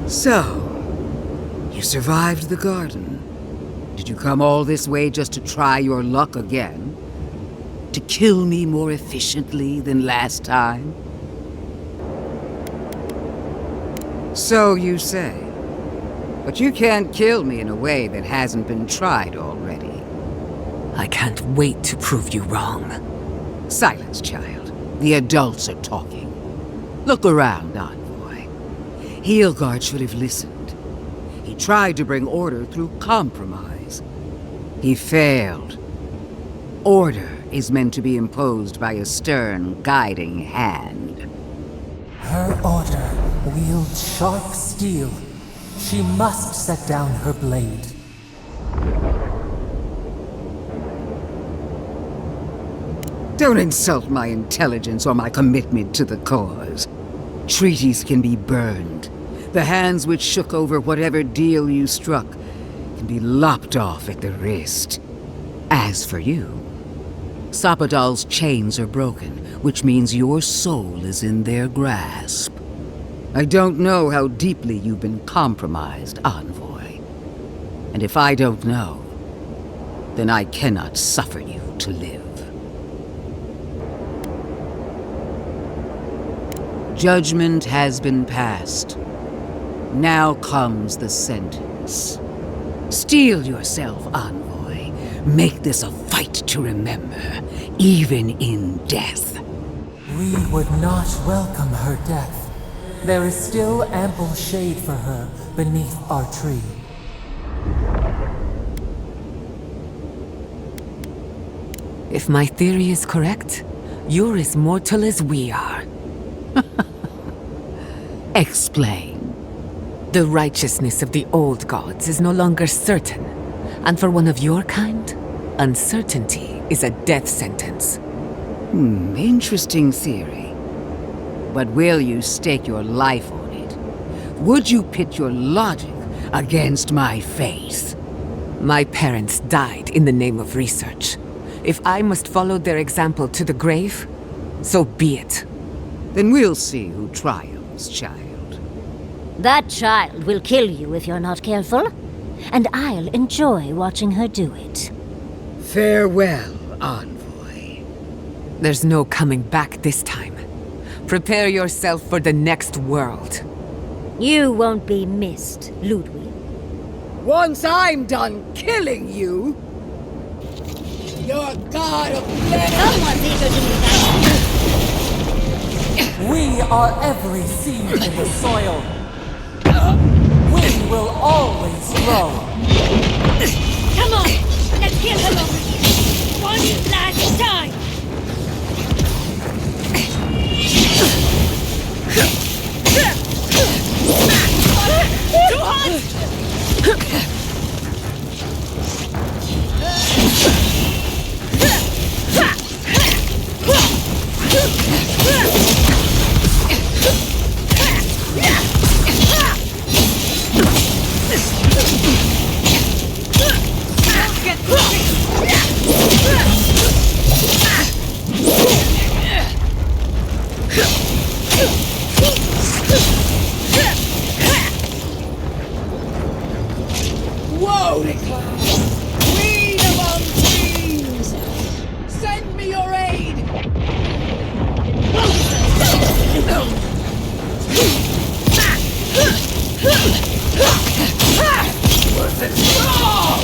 So, you survived the garden. Did you come all this way just to try your luck again? To kill me more efficiently than last time? So you say. But you can't kill me in a way that hasn't been tried already. I can't wait to prove you wrong. Silence, child. The adults are talking. Look around, Envoy. Heelguard should have listened. He tried to bring order through compromise. He failed. Order is meant to be imposed by a stern, guiding hand. Her order wields sharp steel. She must set down her blade. Don't insult my intelligence or my commitment to the cause. Treaties can be burned. The hands which shook over whatever deal you struck can be lopped off at the wrist. As for you, Sapadal's chains are broken, which means your soul is in their grasp. I don't know how deeply you've been compromised, Envoy. And if I don't know, then I cannot suffer you to live. Judgment has been passed. Now comes the sentence. Steel yourself, Envoy. Make this a fight to remember, even in death. We would not welcome her death. There is still ample shade for her beneath our tree. If my theory is correct, you're as mortal as we are. Explain. The righteousness of the old gods is no longer certain, and for one of your kind, uncertainty is a death sentence. Interesting theory. But will you stake your life on it? Would you pit your logic against my faith? My parents died in the name of research. If I must follow their example to the grave, so be it. Then we'll see who triumphs, child. That child will kill you if you're not careful, and I'll enjoy watching her do it. Farewell, Envoy. There's no coming back this time. Prepare yourself for the next world. You won't be missed, Lodwyn. Once I'm done killing you, your god of death. Someone's eager to do that. We are every seed in the soil. We will always grow. Come on, let's kill him over here. One last time. Too hot! Whoa, Nicholas! Queen among queens! Send me your aid! Worth it strong!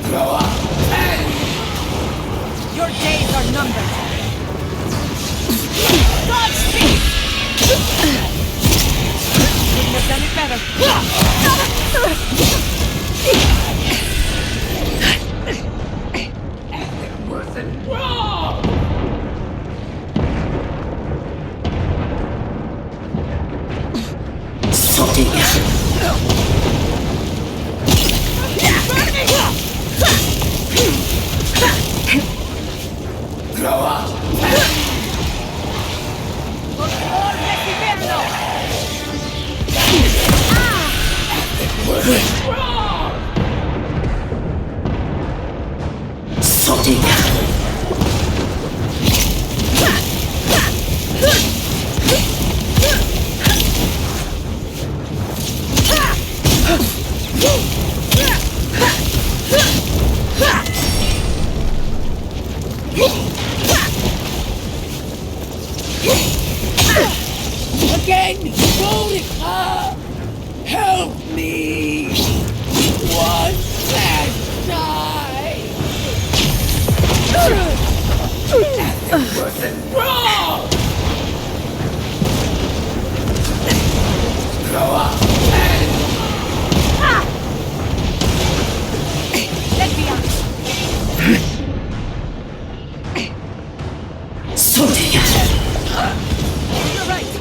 Grow up! Your days are numbered. Godspeed! Couldn't have done it better. Worth it wrong! Grow up! Wrong! Sorting. wasn't wrong! Grow up! Let me out! Sorting it! You're right!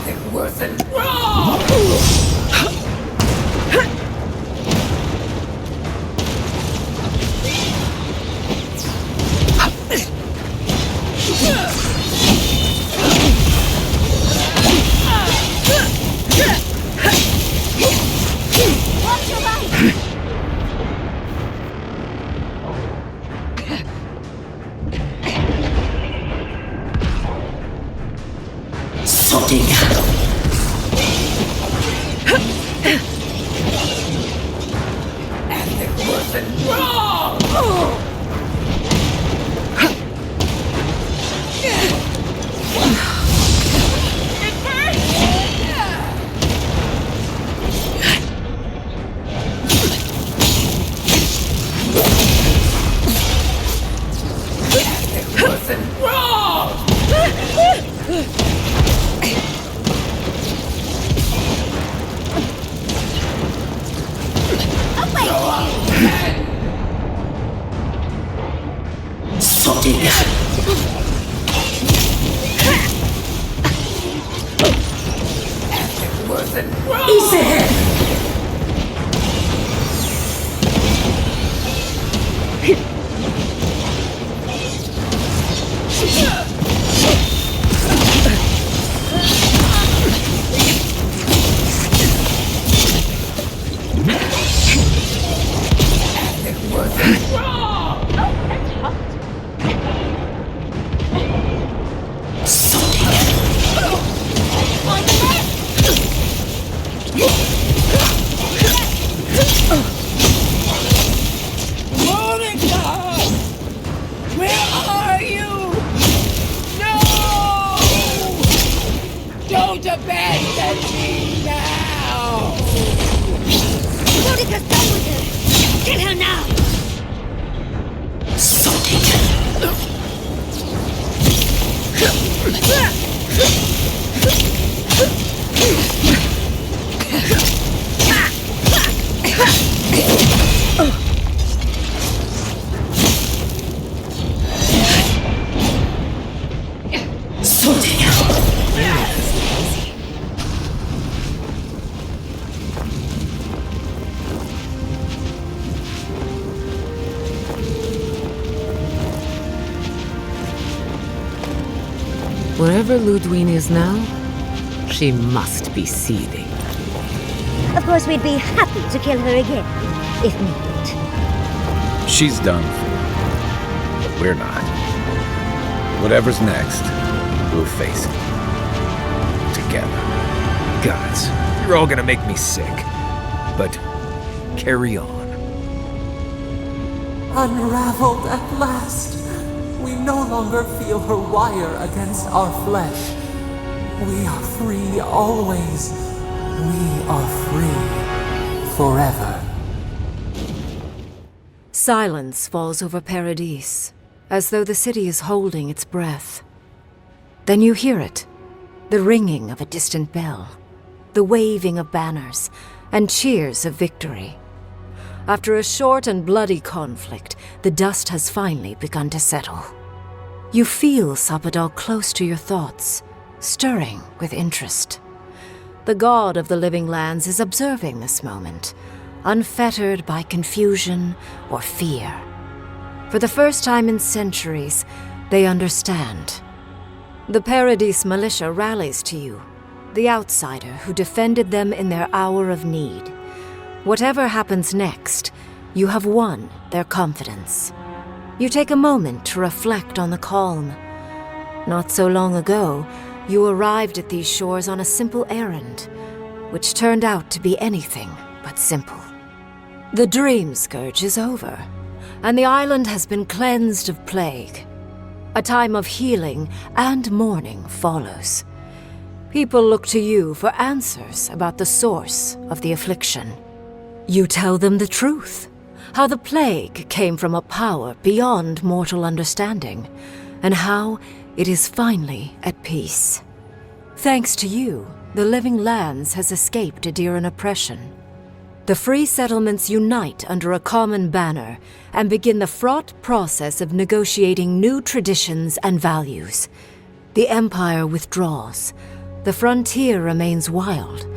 It wasn't wrong! Watch your right! Sorting it wasn't wrong! It wasn't wrong! Sorting it wasn't wrong! Easy! It wasn't wrong! Oh, that's hot. Sorting On the left! Monica! Where are you? No! Don't abandon me now! Monica's done with her! Kill her now! Sorting Wherever Lodwyn is now, she must be seething. Of course, we'd be happy to kill her again, if needed. She's done for. But we're not. Whatever's next, we'll face it. Together. Gods, you're all gonna make me sick. But carry on. Unraveled at last. We no longer feel her wire against our flesh. We are free always. We are free forever. Silence falls over Paradise, as though the city is holding its breath. Then you hear it, the ringing of a distant bell, the waving of banners, and cheers of victory. After a short and bloody conflict, the dust has finally begun to settle. You feel Sapadal close to your thoughts, stirring with interest. The god of the living lands is observing this moment, unfettered by confusion or fear. For the first time in centuries, they understand. The Paradise militia rallies to you, the outsider who defended them in their hour of need. Whatever happens next, you have won their confidence. You take a moment to reflect on the calm. Not so long ago, you arrived at these shores on a simple errand, which turned out to be anything but simple. The dream scourge is over, and the island has been cleansed of plague. A time of healing and mourning follows. People look to you for answers about the source of the affliction. You tell them the truth. how the plague came from a power beyond mortal understanding, and how it is finally at peace. Thanks to you, the Living Lands has escaped Adiran oppression. The free settlements unite under a common banner and begin the fraught process of negotiating new traditions and values. The Empire withdraws. The frontier remains wild,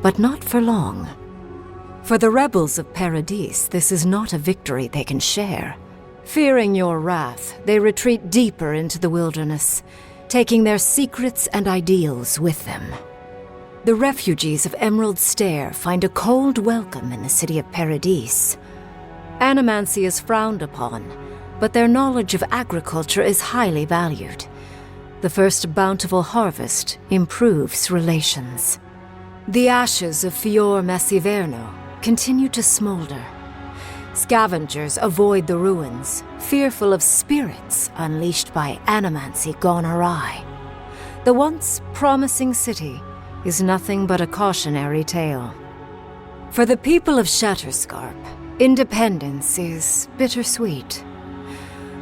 but not for long. For the rebels of Paradis, this is not a victory they can share. Fearing your wrath, they retreat deeper into the wilderness, taking their secrets and ideals with them. The refugees of Emerald Stair find a cold welcome in the city of Paradis. Animancy is frowned upon, but their knowledge of agriculture is highly valued. The first bountiful harvest improves relations. The ashes of Fior Messiverno continue to smolder. Scavengers avoid the ruins, fearful of spirits unleashed by animancy gone awry. The once promising city is nothing but a cautionary tale. For the people of Shatterscarp, independence is bittersweet.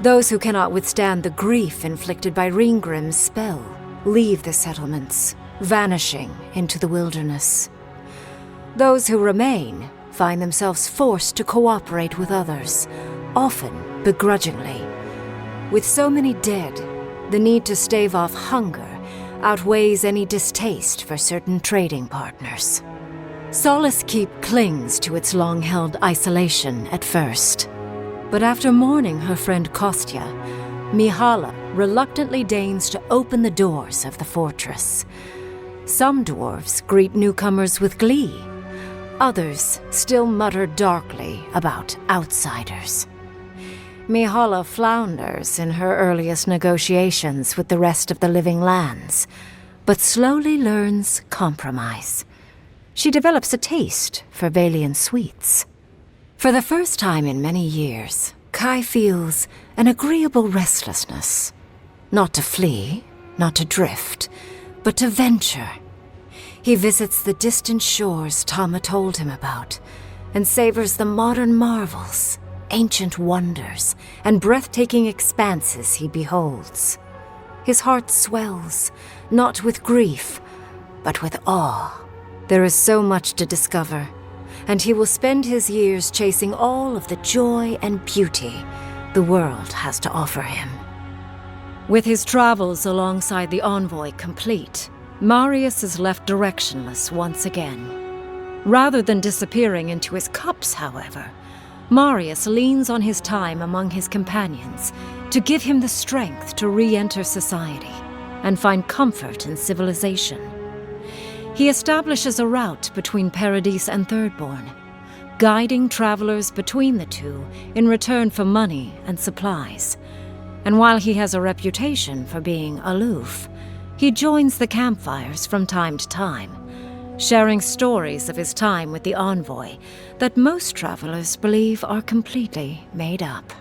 Those who cannot withstand the grief inflicted by Ringgrim's spell leave the settlements, vanishing into the wilderness. Those who remain find themselves forced to cooperate with others, often begrudgingly. With so many dead, the need to stave off hunger outweighs any distaste for certain trading partners. Solace Keep clings to its long-held isolation at first. But after mourning her friend Kostya, Mihala reluctantly deigns to open the doors of the fortress. Some dwarves greet newcomers with glee. Others still mutter darkly about outsiders. Mihala flounders in her earliest negotiations with the rest of the Living Lands, but slowly learns compromise. She develops a taste for Valian sweets. For the first time in many years, Kai feels an agreeable restlessness. Not to flee, not to drift, but to venture. He visits the distant shores Tama told him about, and savors the modern marvels, ancient wonders, and breathtaking expanses he beholds. His heart swells, not with grief, but with awe. There is so much to discover, and he will spend his years chasing all of the joy and beauty the world has to offer him. With his travels alongside the envoy complete, Marius is left directionless once again. Rather than disappearing into his cups, however, Marius leans on his time among his companions to give him the strength to re-enter society and find comfort in civilization. He establishes a route between Paradis and Thirdborn, guiding travelers between the two in return for money and supplies. And while he has a reputation for being aloof, he joins the campfires from time to time, sharing stories of his time with the envoy that most travelers believe are completely made up.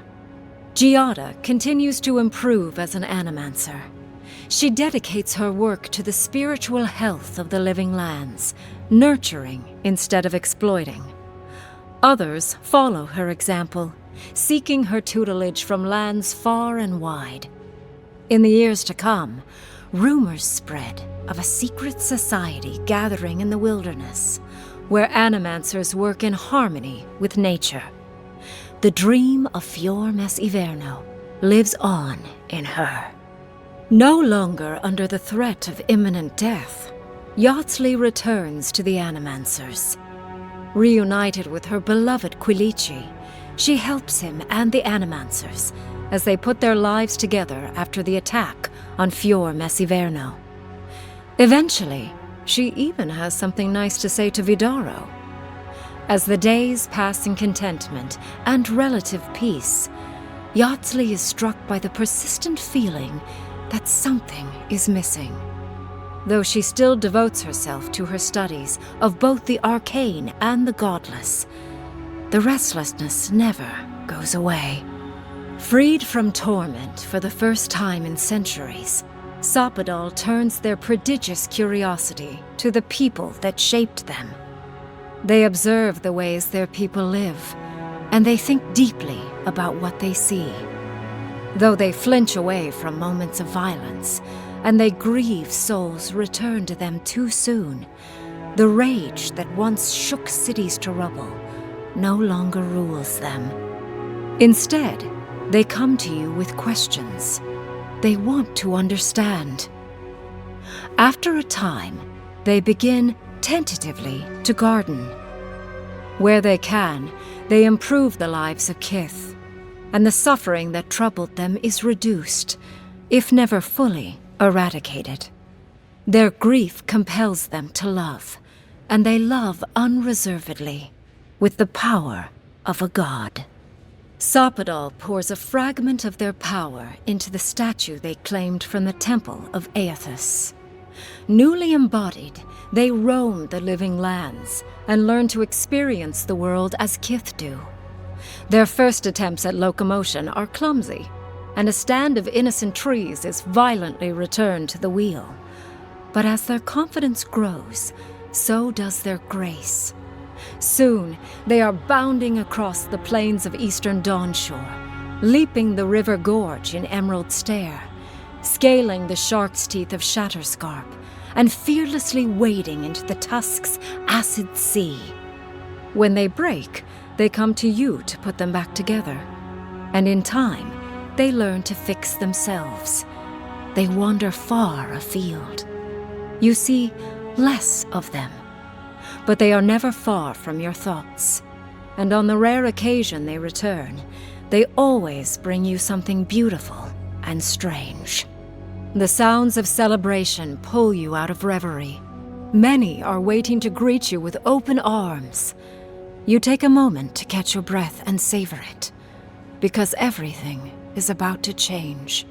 Giada continues to improve as an animancer. She dedicates her work to the spiritual health of the Living Lands, nurturing instead of exploiting. Others follow her example, seeking her tutelage from lands far and wide. In the years to come, rumors spread of a secret society gathering in the wilderness, where animancers work in harmony with nature. The dream of Fior Messiverno lives on in her. No longer under the threat of imminent death, Yatsley returns to the Animancers. Reunited with her beloved Quilici, she helps him and the Animancers as they put their lives together after the attack on Fior Messiverno. Eventually, she even has something nice to say to Vidaro. As the days pass in contentment and relative peace, Yatsley is struck by the persistent feeling that something is missing. Though she still devotes herself to her studies of both the arcane and the godless, the restlessness never goes away. Freed from torment for the first time in centuries, Sopadal turns their prodigious curiosity to the people that shaped them. They observe the ways their people live and they think deeply about what they see. Though they flinch away from moments of violence, and they grieve souls returned to them too soon, the rage that once shook cities to rubble no longer rules them. Instead, they come to you with questions. They want to understand. After a time, they begin tentatively to garden. Where they can, they improve the lives of Kith, and the suffering that troubled them is reduced, if never fully eradicated. Their grief compels them to love, and they love unreservedly, with the power of a god. Sopadal pours a fragment of their power into the statue they claimed from the temple of Aethys. Newly embodied, they roam the living lands and learn to experience the world as Kith do. Their first attempts at locomotion are clumsy, and a stand of innocent trees is violently returned to the wheel. But as their confidence grows, so does their grace. Soon, they are bounding across the plains of eastern Dawnshore, leaping the river gorge in Emerald Stair, scaling the shark's teeth of Shatterscarp, and fearlessly wading into the Tusk's acid sea. When they break, they come to you to put them back together. And in time, they learn to fix themselves. They wander far afield. You see less of them, but they are never far from your thoughts. And on the rare occasion they return, they always bring you something beautiful and strange. The sounds of celebration pull you out of reverie. Many are waiting to greet you with open arms. You take a moment to catch your breath and savor it, because everything is about to change.